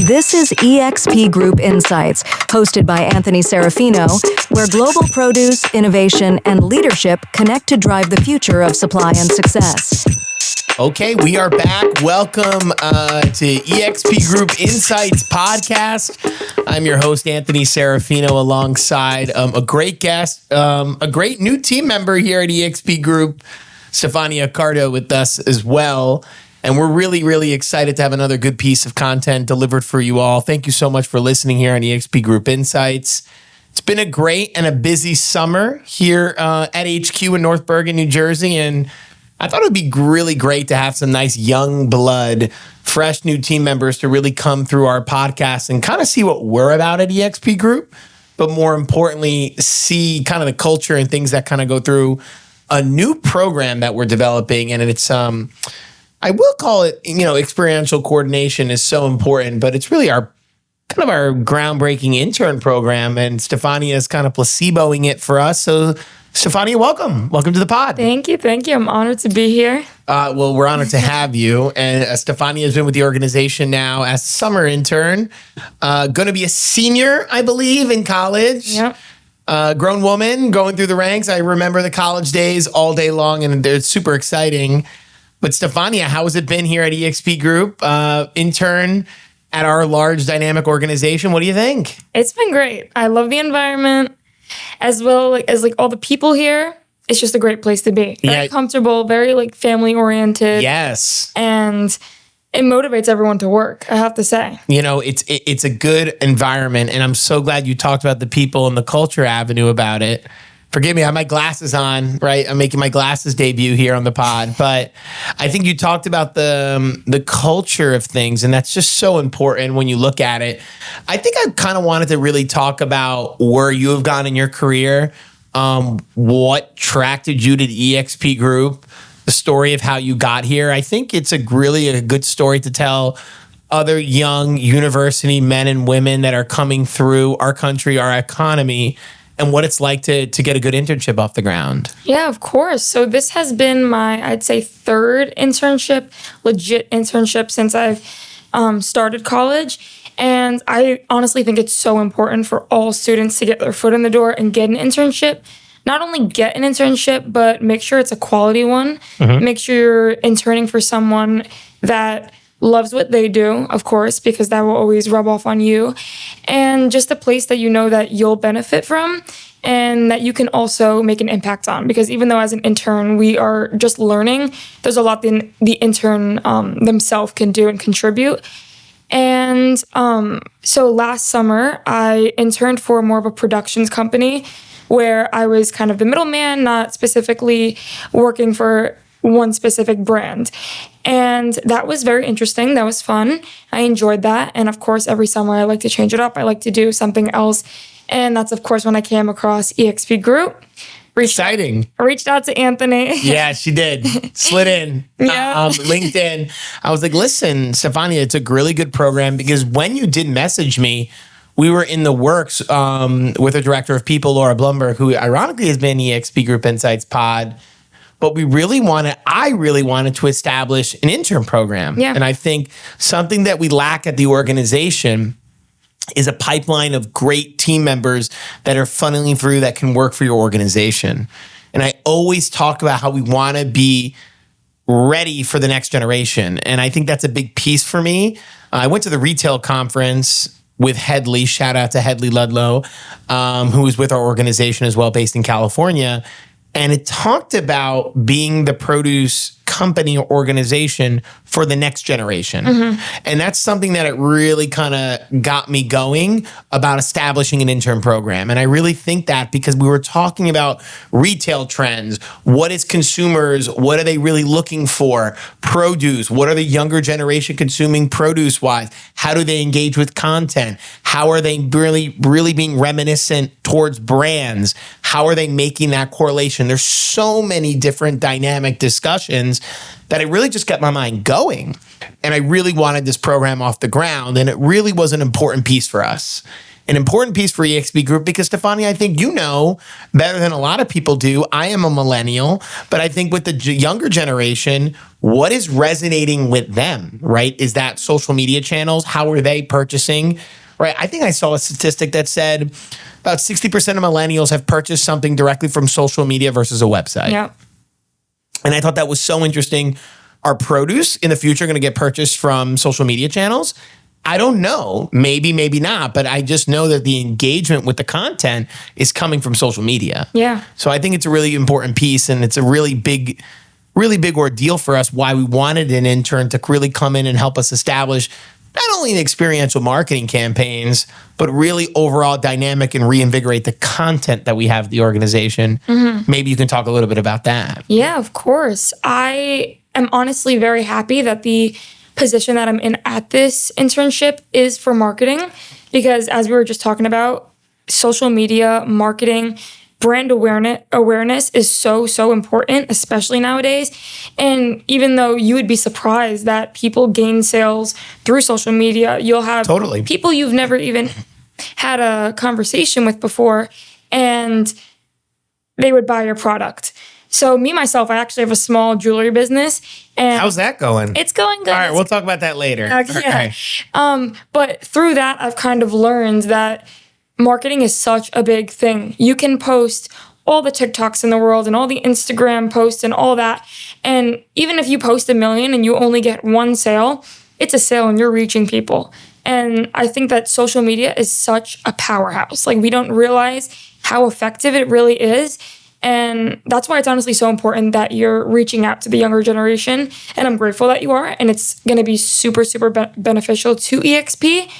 This is eXp Group Insights, hosted by Anthony Serafino, where global produce, innovation, and leadership connect to drive the future of supply and success. Okay, we are back. Welcome to eXp Group Insights podcast. I'm your host, Anthony Serafino, alongside a great guest, a great new team member here at eXp Group, Stefania Accardo, with us as well. And we're really, really excited to have another good piece of content delivered for you all. Thank you so much for listening here on eXp Group Insights. It's been a great and a busy summer here at HQ in North Bergen, New Jersey. And I thought it would be really great to have some nice young blood, fresh new team members to really come through our podcast and kind of see what we're about at eXp Group. But more importantly, see kind of the culture and things that kind of go through a new program that we're developing. And it's I will call it, experiential coordination is so important, but it's really our groundbreaking intern program, and Stefania is kind of placeboing it for us. So Stefania, welcome to the pod. Thank you. I'm honored to be here. Well, we're honored to have you. And Stefania has been with the organization now as a summer intern, going to be a senior, I believe, in college. Yep. Grown woman going through the ranks. I remember the college days all day long, and they're super exciting. But Stefania, how has it been here at eXp Group? Intern at our large dynamic organization. What do you think? It's been great. I love the environment as well as all the people here. It's just a great place to be. Very comfortable, very family oriented. Yes. And it motivates everyone to work, I have to say. It's a good environment, and I'm so glad you talked about the people and the culture avenue about it. Forgive me, I have my glasses on, right? I'm making my glasses debut here on the pod. But I think you talked about the culture of things, and that's just so important when you look at it. I think I kind of wanted to really talk about where you have gone in your career, what attracted you to the eXp Group, the story of how you got here. I think it's really a good story to tell other young university men and women that are coming through our country, our economy, and what it's like to get a good internship off the ground. Yeah, of course. So this has been my, I'd say, third legit internship since I've started college. And I honestly think it's so important for all students to get their foot in the door and get an internship. Not only get an internship, but make sure it's a quality one. Mm-hmm. Make sure you're interning for someone that loves what they do, of course, because that will always rub off on you. And just a place that you know that you'll benefit from and that you can also make an impact on. Because even though as an intern, we are just learning, there's a lot the intern themselves can do and contribute. And so last summer, I interned for more of a productions company where I was kind of the middleman, not specifically working for one specific brand. And that was very interesting. That was fun. I enjoyed that. And of course, every summer I like to change it up. I like to do something else. And that's, of course, when I came across eXp Group. Exciting. Reached out to Anthony. Yeah, she did. Slid in. Yeah. LinkedIn. I was like, listen, Stefania, it's a really good program, because when you did message me, we were in the works with the director of people, Laura Blumberg, who ironically has been eXp Group Insights pod. But I really wanted to establish an intern program. Yeah. And I think something that we lack at the organization is a pipeline of great team members that are funneling through that can work for your organization. And I always talk about how we want to be ready for the next generation. And I think that's a big piece for me. I went to the retail conference with Headley. Shout out to Headley Ludlow, who is with our organization as well, based in California. And it talked about being the produce company or organization for the next generation. Mm-hmm. And that's something that it really kind of got me going about establishing an intern program. And I really think that because we were talking about retail trends, what is consumers, what are they really looking for? Produce, what are the younger generation consuming produce-wise? How do they engage with content? How are they really being reminiscent towards brands? How are they making that correlation? There's so many different dynamic discussions that it really just got my mind going. And I really wanted this program off the ground, and it really was an important piece for us. an important piece for EXP Group because, Stefania, I think you know better than a lot of people do. I am a millennial, but I think with the younger generation, what is resonating with them, right? Is that social media channels? How are they purchasing, right? I think I saw a statistic that said about 60% of millennials have purchased something directly from social media versus a website. Yeah. And I thought that was so interesting. Are produce in the future going to get purchased from social media channels? I don't know. Maybe, maybe not. But I just know that the engagement with the content is coming from social media. Yeah. So I think it's a really important piece, and it's a really big ordeal for us why we wanted an intern to really come in and help us establish not only the experiential marketing campaigns, but really overall dynamic and reinvigorate the content that we have at the organization. Maybe you can talk a little bit about that. Yeah, of course. I am honestly very happy that the position that I'm in at this internship is for marketing, because as we were just talking about, social media, marketing, brand awareness is so important, especially nowadays. And even though you would be surprised that people gain sales through social media, you'll have people you've never even had a conversation with before, and they would buy your product. So me, myself, I actually have a small jewelry business. And how's that going? It's going good. All right, we'll talk about that later. Yeah. But through that, I've kind of learned that marketing is such a big thing. You can post all the TikToks in the world and all the Instagram posts and all that. And even if you post 1 million and you only get one sale, it's a sale and you're reaching people. And I think that social media is such a powerhouse. Like, we don't realize how effective it really is. And that's why it's honestly so important that you're reaching out to the younger generation. And I'm grateful that you are. And it's going to be super beneficial to EXP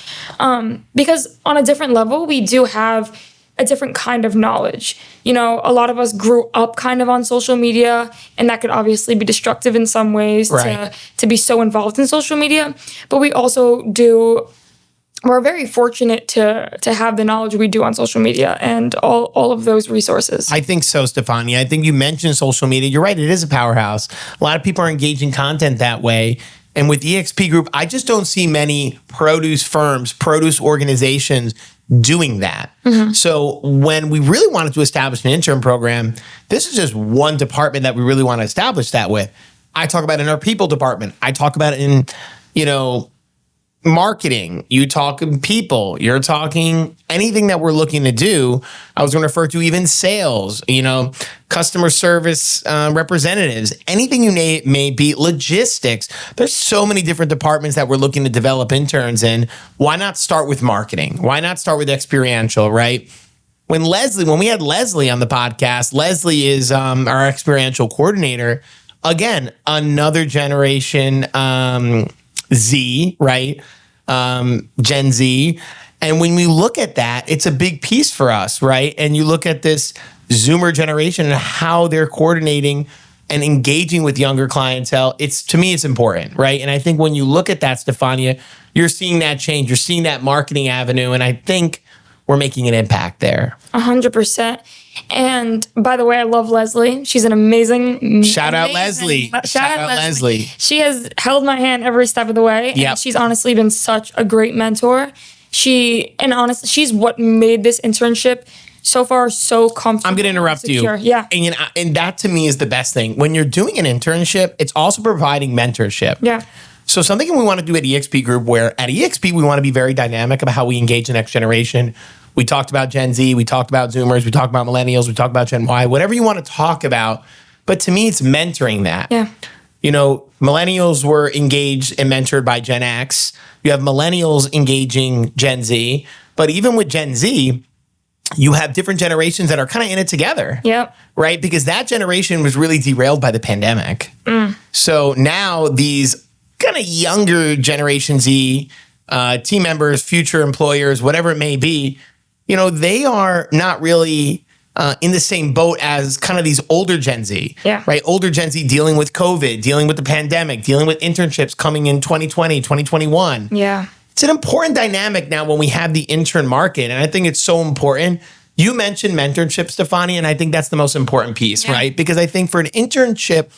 because on a different level, we do have a different kind of knowledge. You know, a lot of us grew up kind of on social media, and that could obviously be destructive in some ways to be so involved in social media. But we also we're very fortunate to have the knowledge we do on social media and all of those resources. I think so, Stefania. I think you mentioned social media. You're right. It is a powerhouse. A lot of people are engaging content that way. And with EXP Group, I just don't see many produce firms, produce organizations doing that. So when we really wanted to establish an intern program, this is just one department that we really want to establish that with. I talk about it in our people department. I talk about it in, marketing, you talking people, you're talking anything that we're looking to do. I was going to refer to even sales, customer service representatives, anything you may be, logistics. There's so many different departments that we're looking to develop interns in. Why not start with marketing? Why not start with experiential, right? When we had Leslie on the podcast, Leslie is our experiential coordinator. Again, another generation Z, right? Gen Z. And when we look at that, it's a big piece for us, right? And you look at this Zoomer generation and how they're coordinating and engaging with younger clientele. To me, it's important, right? And I think when you look at that, Stefania, you're seeing that change. You're seeing that marketing avenue. And I think we're making an impact there. 100%. And by the way, I love Leslie. She's an amazing. Shout out Leslie. Shout out Leslie. She has held my hand every step of the way. And she's honestly been such a great mentor. She's what made this internship so far so comfortable. I'm going to interrupt you. Yeah. And that to me is the best thing. When you're doing an internship, it's also providing mentorship. Yeah. So something we want to do at EXP Group, where at EXP, we want to be very dynamic about how we engage the next generation. We talked about Gen Z, we talked about Zoomers, we talked about millennials, we talked about Gen Y, whatever you want to talk about. But to me, it's mentoring that. Yeah. Millennials were engaged and mentored by Gen X. You have millennials engaging Gen Z. But even with Gen Z, you have different generations that are kind of in it together. Yep. Right? Because that generation was really derailed by the pandemic. So now these kind of younger Generation Z team members, future employers, whatever it may be, they are not really in the same boat as kind of these older Gen Z, right? Older Gen Z dealing with COVID, dealing with the pandemic, dealing with internships coming in 2020, 2021. Yeah. It's an important dynamic now when we have the intern market. And I think it's so important. You mentioned mentorship, Stefania, and I think that's the most important piece, right? Because I think for an internship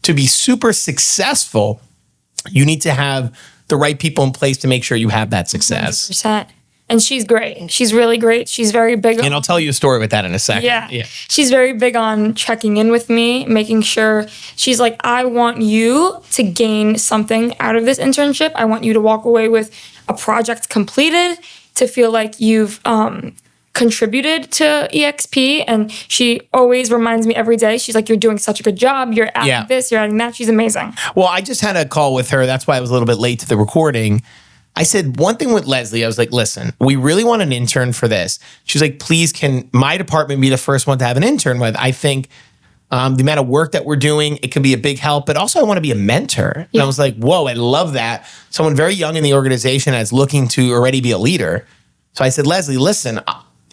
to be super successful, you need to have the right people in place to make sure you have that success. 100%. And she's great. She's really great. She's very big on, And I'll tell you a story with that in a second. yeah. She's very big on checking in with me, making sure she's like, I want you to gain something out of this internship. I want you to walk away with a project completed, to feel like you've contributed to EXP. And she always reminds me every day, she's like, you're doing such a good job. You're adding this, you're adding that. She's amazing. Well, I just had a call with her. That's why I was a little bit late to the recording. I said one thing with Leslie. I was like, listen, we really want an intern for this. She's like, please, can my department be the first one to have an intern with? I think the amount of work that we're doing, it can be a big help, but also I want to be a mentor. And I was like, whoa, I love that. Someone very young in the organization that's looking to already be a leader. So I said, Leslie, listen,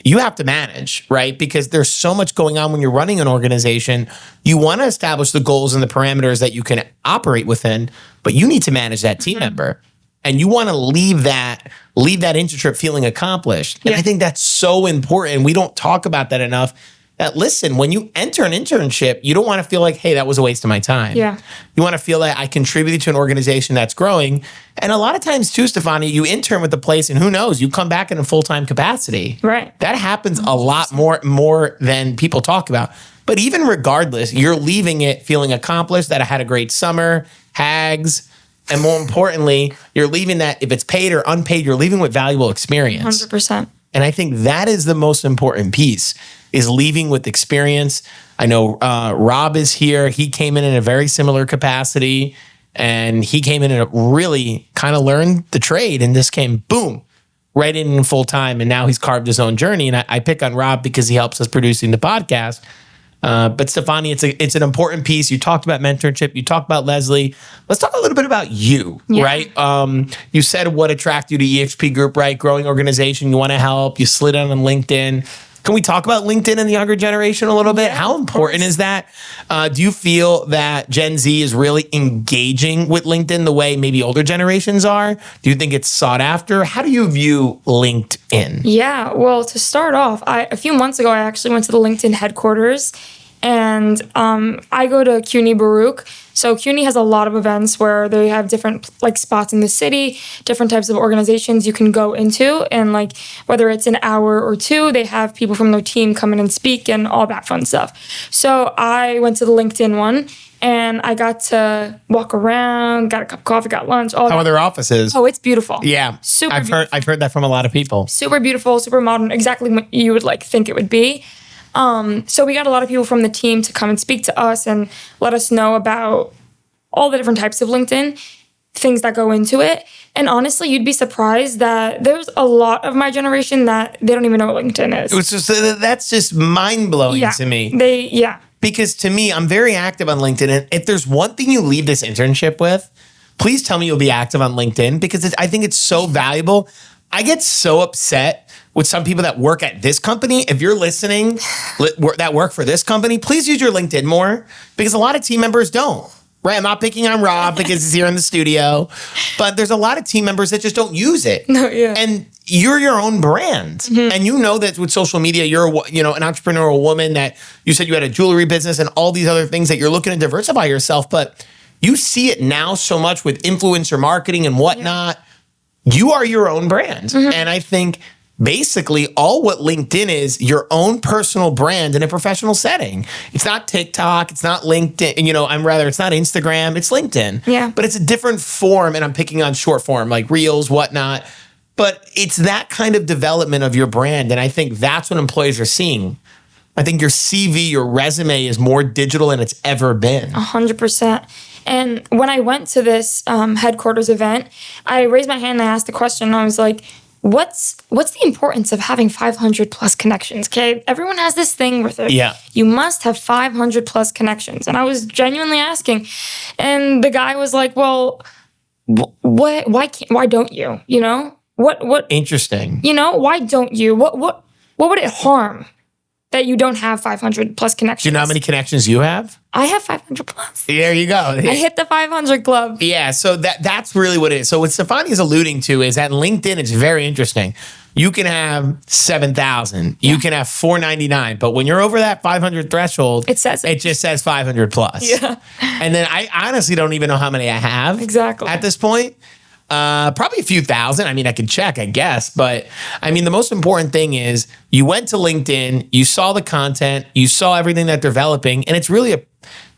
you have to manage, right? Because there's so much going on when you're running an organization. You want to establish the goals and the parameters that you can operate within, but you need to manage that team member. And you want to leave that internship feeling accomplished. And I think that's so important. We don't talk about that enough. That listen, when you enter an internship, you don't want to feel like, hey, that was a waste of my time. Yeah. You want to feel like I contributed to an organization that's growing. And a lot of times too, Stefania, you intern with the place and who knows, you come back in a full-time capacity. Right. That happens a lot more than people talk about. But even regardless, you're leaving it feeling accomplished, that I had a great summer, hags. And more importantly, you're leaving that, if it's paid or unpaid, you're leaving with valuable experience. 100%. And I think that is the most important piece, is leaving with experience. I know Rob is here. He came in a very similar capacity, and he came in and really kind of learned the trade, and this came, boom, right in full time. And now he's carved his own journey. And I pick on Rob because he helps us producing the podcast. But Stefania, it's an important piece. You talked about mentorship. You talked about Leslie. Let's talk a little bit about you, right? You said what attracted you to EXP Group, right? Growing organization. You want to help. You slid on LinkedIn. Can we talk about LinkedIn and the younger generation a little bit? How important is that? Do you feel that Gen Z is really engaging with LinkedIn the way maybe older generations are? Do you think it's sought after? How do you view LinkedIn? Yeah, well, to start off, a few months ago, I actually went to the LinkedIn headquarters, and I go to CUNY Baruch. So CUNY has a lot of events where they have different spots in the city, different types of organizations you can go into, and whether it's an hour or two, they have people from their team come in and speak and all that fun stuff. So I went to the LinkedIn one, and I got to walk around, got a cup of coffee, got lunch. How are their offices? Oh, it's beautiful. Yeah, super. I've heard that from a lot of people. Super beautiful, super modern, exactly what you would think it would be. So we got a lot of people from the team to come and speak to us and let us know about all the different types of LinkedIn, things that go into it. And honestly, you'd be surprised that there's a lot of my generation that they don't even know what LinkedIn is. It's just, that's just mind-blowing to me. Because to me, I'm very active on LinkedIn. And if there's one thing you leave this internship with, please tell me you'll be active on LinkedIn, because I think it's so valuable. I get so upset with some people that work at this company. If you're listening, that work for this company, please use your LinkedIn more, because a lot of team members don't. Right? I'm not picking on Rob because he's here in the studio, but there's a lot of team members that just don't use it. No, yeah. And you're your own brand. And you know that with social media, you're an entrepreneurial woman, that you said you had a jewelry business and all these other things that you're looking to diversify yourself, but you see it now so much with influencer marketing and whatnot. You are your own brand. And I think basically all what LinkedIn is, your own personal brand in a professional setting. It's not TikTok, it's not LinkedIn, it's not Instagram, it's LinkedIn. Yeah. But it's a different form, and I'm picking on short form, like Reels, whatnot. But it's that kind of development of your brand, and I think that's what employers are seeing. I think your CV, your resume is more digital than it's ever been. 100%. And when I went to this headquarters event, I raised my hand and I asked a question, and I was like, What's the importance of having 500 plus connections? Okay, everyone has this thing with it. Yeah, you must have 500 plus connections, and I was genuinely asking, and the guy was like, "Well, why don't you? What? Interesting. Why don't you? What would it harm that you don't have 500 plus connections? Do you know how many connections you have? I have 500 plus. There you go. I hit the 500 club. Yeah, so that's really what it is. So what Stefania's alluding to is that LinkedIn, it's very interesting. You can have 7,000. You can have 499. But when you're over that 500 threshold, it just says 500 plus. Yeah. And then I honestly don't even know how many I have. Exactly. At this point. Probably a few thousand. I mean, I could check, I guess. But I mean, the most important thing is you went to LinkedIn, you saw the content, you saw everything that they're developing, and it's really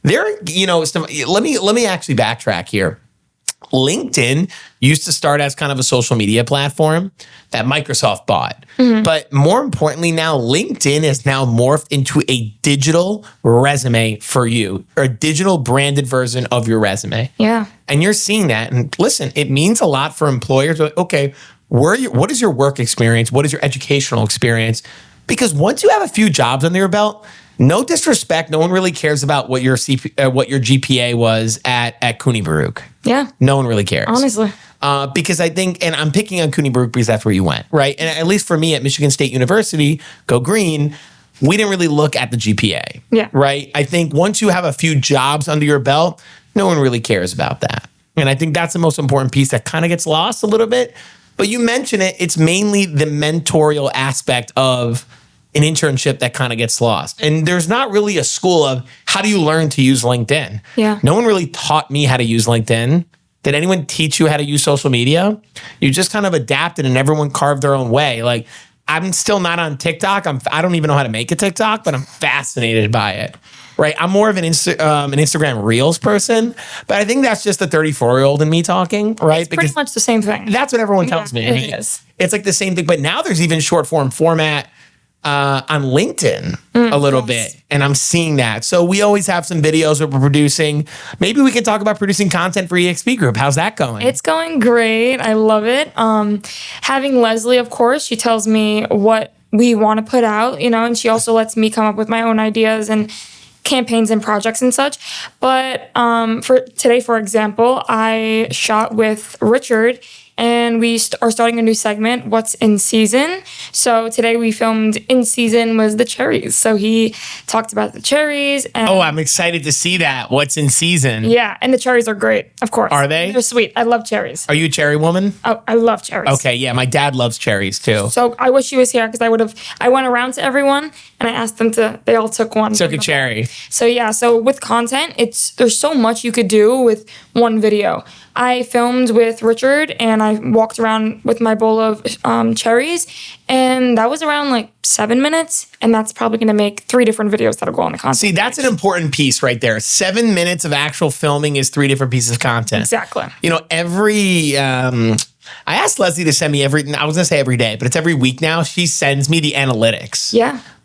let me actually backtrack here. LinkedIn used to start as kind of a social media platform that Microsoft bought. But more importantly now, LinkedIn has now morphed into a digital resume for you, or a digital branded version of your resume. Yeah. And you're seeing that. And listen, it means a lot for employers. Like, okay, what is your work experience? What is your educational experience? Because once you have a few jobs under your belt, no disrespect, no one really cares about what your GPA was at CUNY Baruch. Yeah. No one really cares. Honestly. Because I think, and I'm picking on CUNY Baruch because that's where you went, right? And at least for me at Michigan State University, go green, we didn't really look at the GPA. Yeah. Right? I think once you have a few jobs under your belt, no one really cares about that. And I think that's the most important piece that kind of gets lost a little bit. But you mention it, it's mainly the mentorial aspect of an internship that kind of gets lost. And there's not really a school of how do you learn to use LinkedIn? Yeah. No one really taught me how to use LinkedIn. Did anyone teach you how to use social media? You just kind of adapted and everyone carved their own way. Like, I'm still not on TikTok. I don't even know how to make a TikTok, but I'm fascinated by it. Right? I'm more of an Instagram Reels person, but I think that's just the 34-year-old in me talking, right? It's pretty much the same thing. That's what everyone tells me. It is. It's like the same thing, but now there's even short form format on LinkedIn a little bit. And I'm seeing that. So we always have some videos that we're producing. Maybe we can talk about producing content for EXP Group. How's that going? It's going great. I love it. Having Leslie, of course, she tells me what we want to put out, and she also lets me come up with my own ideas and campaigns and projects and such. But for today, for example, I shot with Richard, and we are starting a new segment, What's in Season. So today we filmed In Season was the cherries. So he talked about the cherries. And I'm excited to see that. What's in season? Yeah, and the cherries are great, of course. Are they? They're sweet. I love cherries. Are you a cherry woman? Oh, I love cherries. Okay, yeah, my dad loves cherries too. So I wish he was here because I went around to everyone and I asked them they all took one. Took a cherry. So yeah, so with content, there's so much you could do with one video. I filmed with Richard and I walked around with my bowl of cherries, and that was around like 7 minutes, and that's probably going to make 3 different videos that'll go on the content. See, that's an important piece right there. 7 minutes of actual filming is 3 different pieces of content. Exactly. I asked Leslie to send me I was going to say every day, but it's every week now. She sends me the analytics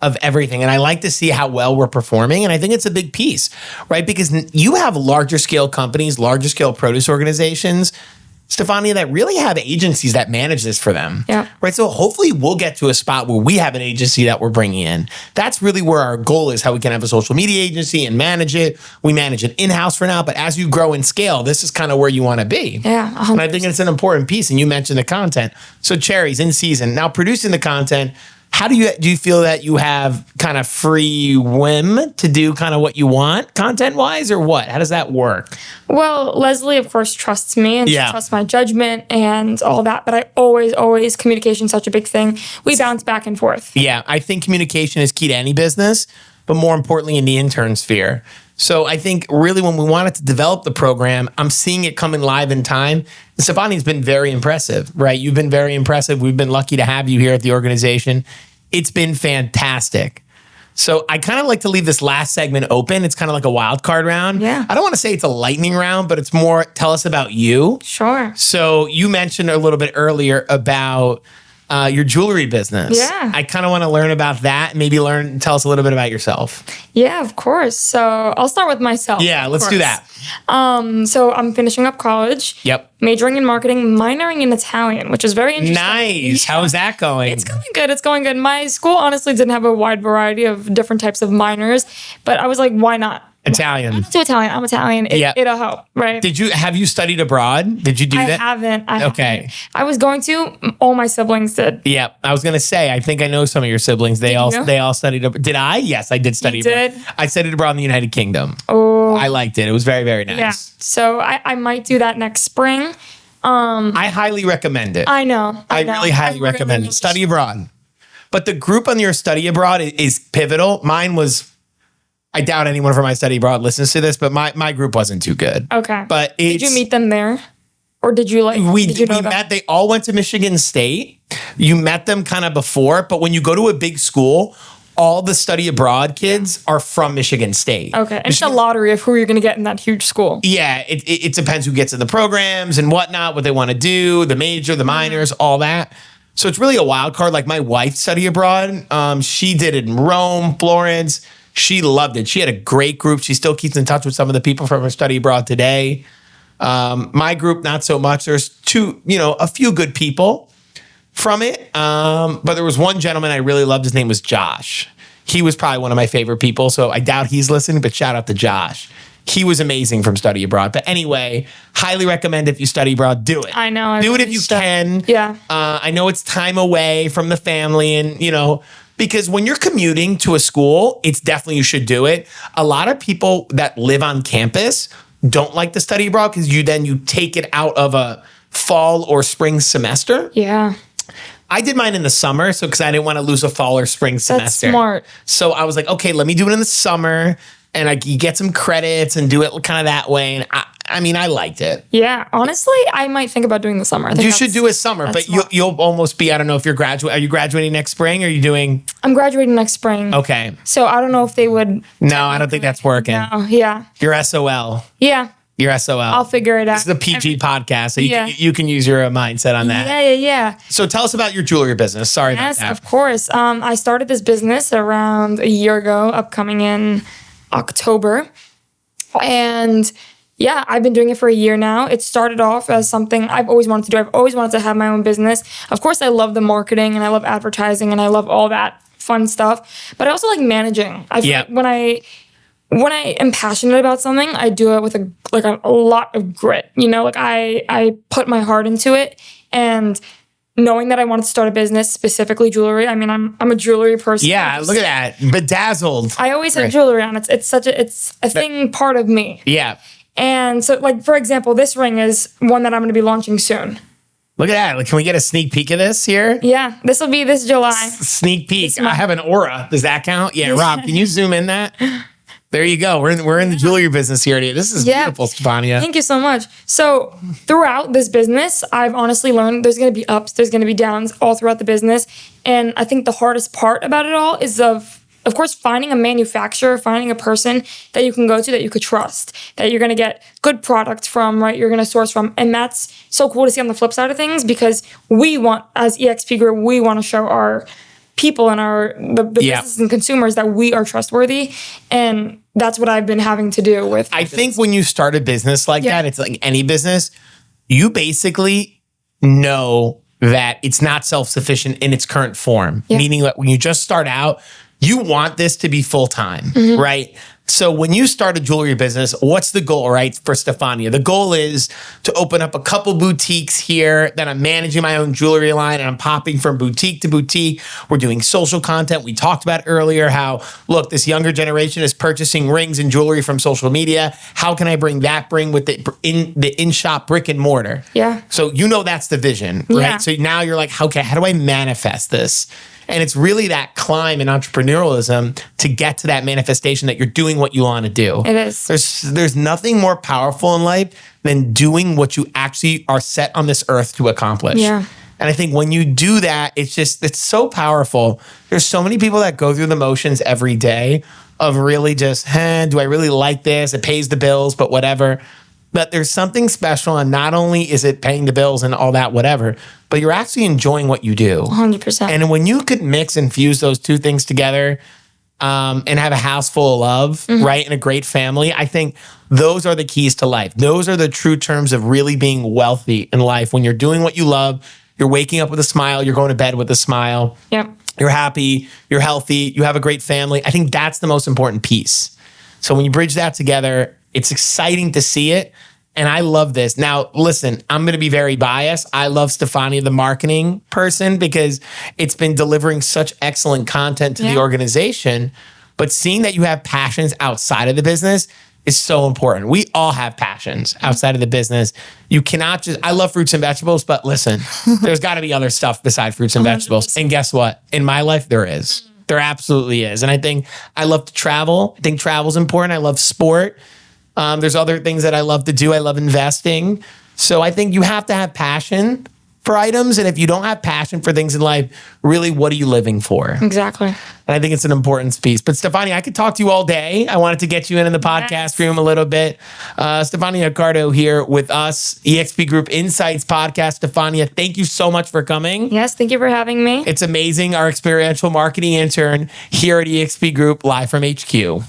of everything. And I like to see how well we're performing. And I think it's a big piece, right? Because you have larger scale companies, larger scale produce organizations, Stefania, that really have agencies that manage this for them. Yeah. Right. So hopefully we'll get to a spot where we have an agency that we're bringing in. That's really where our goal is, how we can have a social media agency and manage it. We manage it in-house for now, but as you grow and scale, this is kind of where you want to be. Yeah. 100%. And I think it's an important piece. And you mentioned the content. So cherries in season. Now producing the content, how do you feel that you have kind of free whim to do kind of what you want content-wise, or what? How does that work? Well, Leslie, of course, trusts me and she trusts my judgment and all that. But I always, communication is such a big thing. We bounce back and forth. Yeah, I think communication is key to any business, but more importantly in the intern sphere. So I think really when we wanted to develop the program, I'm seeing it coming live in time. And Stefania's been very impressive, right? You've been very impressive. We've been lucky to have you here at the organization. It's been fantastic. So I kind of like to leave this last segment open. It's kind of like a wild card round. Yeah. I don't want to say it's a lightning round, but it's more tell us about you. Sure. So you mentioned a little bit earlier about your jewelry business. Yeah. I kind of want to learn about that and maybe tell us a little bit about yourself. Yeah, of course. So I'll start with myself. Yeah, let's do that. So I'm finishing up college. Yep. Majoring in marketing, minoring in Italian, which is very interesting. Nice. Yeah. How is that going? It's going good. It's going good. My school honestly didn't have a wide variety of different types of minors, but I was like, why not? Italian. I'm Italian. It'll help, right? Have you studied abroad? Did you do that? I haven't. Okay. I was going to. All my siblings did. Yeah. I was going to say, I think I know some of your siblings. They all studied abroad. Did I? Yes, I did study abroad. Did? I studied abroad in the United Kingdom. Oh. I liked it. It was very, very nice. Yeah. So I might do that next spring. I highly recommend it. I know. I really highly recommend it. Study abroad. But the group on your study abroad is pivotal. Mine was, I doubt anyone from my study abroad listens to this, but my group wasn't too good. Okay. But did you meet them there? Or did you like, did you know we them? met, they all went to Michigan State. You met them kind of before, but when you go to a big school, all the study abroad kids are from Michigan State. Okay. And it's a lottery of who you're going to get in that huge school. Yeah, it depends who gets in the programs and whatnot, what they want to do, the major, the minors, all that. So it's really a wild card. Like my wife studied abroad. She did it in Rome, Florence. She loved it. She had a great group. She still keeps in touch with some of the people from her study abroad today. My group, not so much. There's a few good people from it. But there was one gentleman I really loved. His name was Josh. He was probably one of my favorite people. So I doubt he's listening, but shout out to Josh. He was amazing from study abroad. But anyway, highly recommend if you study abroad, do it. I know. Do it if you can. Yeah. I know it's time away from the family and, because when you're commuting to a school, it's definitely you should do it. A lot of people that live on campus don't like to study abroad because you take it out of a fall or spring semester. Yeah. I did mine in the summer, so because I didn't want to lose a fall or spring semester. That's smart. So I was like, okay, let me do it in the summer, and you get some credits and do it kind of that way. And I liked it. Yeah, honestly, I might think about doing the summer. You should do a summer, but you'll almost be. I don't know if you're Are you graduating next spring? Or are you doing? I'm graduating next spring. Okay. So I don't know if they would. No, I don't think that's working. No, yeah. You're SOL. Yeah. You're SOL. I'll figure it out. This is a PG podcast, so you can use your mindset on that. Yeah. So tell us about your jewelry business. Sorry about that. Yes, of course. I started this business around a year ago, upcoming in October. And yeah, I've been doing it for a year now. It started off as something I've always wanted to do. I've always wanted to have my own business. Of course, I love the marketing and I love advertising and I love all that fun stuff. But I also like managing. I feel like when I am passionate about something, I do it with a lot of grit. I put my heart into it, and knowing that I wanted to start a business, specifically jewelry. I mean, I'm a jewelry person. Yeah, look at that, bedazzled. I always have jewelry on. It's a thing, part of me. Yeah. And so, for example, this ring is one that I'm going to be launching soon. Look at that. Can we get a sneak peek of this here? Yeah, this will be this July. Sneak peek. I have an aura. Does that count? Yeah, Rob, can you zoom in that? There you go. We're in the jewelry business here today. This is beautiful, Stefania. Thank you so much. So throughout this business, I've honestly learned there's going to be ups, there's going to be downs all throughout the business. And I think the hardest part about it all is of course, finding a manufacturer, finding a person that you can go to that you could trust, that you're going to get good product from, right? You're going to source from. And that's so cool to see on the flip side of things, because we want, as EXP Group, we want to show our people and the businesses and consumers that we are trustworthy. And that's what I've been having to do with. I think when you start a business like that, it's like any business, you basically know that it's not self-sufficient in its current form. Meaning that when you just start out, you want this to be full-time, right? So when you start a jewelry business, what's the goal, right, for Stefania? The goal is to open up a couple boutiques here, then I'm managing my own jewelry line and I'm popping from boutique to boutique. We're doing social content. We talked about earlier how, look, this younger generation is purchasing rings and jewelry from social media. How can I bring with the in-shop brick and mortar? Yeah. So that's the vision, right? Yeah. So now you're like, okay, how do I manifest this? And it's really that climb in entrepreneurialism to get to that manifestation that you're doing what you want to do. It is. There's nothing more powerful in life than doing what you actually are set on this earth to accomplish. Yeah. And I think when you do that, it's so powerful. There's so many people that go through the motions every day of really just, do I really like this? It pays the bills, but whatever. But there's something special, and not only is it paying the bills and all that, whatever, but you're actually enjoying what you do. 100%. And when you could mix and fuse those two things together and have a house full of love, right, and a great family, I think those are the keys to life. Those are the true terms of really being wealthy in life. When you're doing what you love, you're waking up with a smile, you're going to bed with a smile. Yep. You're happy, you're healthy, you have a great family. I think that's the most important piece. So when you bridge that together, it's exciting to see it. And I love this. Now, listen, I'm going to be very biased. I love Stefania, the marketing person, because it's been delivering such excellent content to the organization. But seeing that you have passions outside of the business is so important. We all have passions outside of the business. You cannot I love fruits and vegetables, but listen, there's got to be other stuff besides fruits and vegetables. And guess what? In my life, there is. There absolutely is. And I think I love to travel. I think travel's important. I love sport. There's other things that I love to do. I love investing. So I think you have to have passion for items. And if you don't have passion for things in life, really, what are you living for? Exactly. And I think it's an important piece. But Stefania, I could talk to you all day. I wanted to get you in the podcast room a little bit. Stefania Accardo here with us, EXP Group Insights podcast. Stefania, thank you so much for coming. Yes, thank you for having me. It's amazing. Our experiential marketing intern here at EXP Group, live from HQ.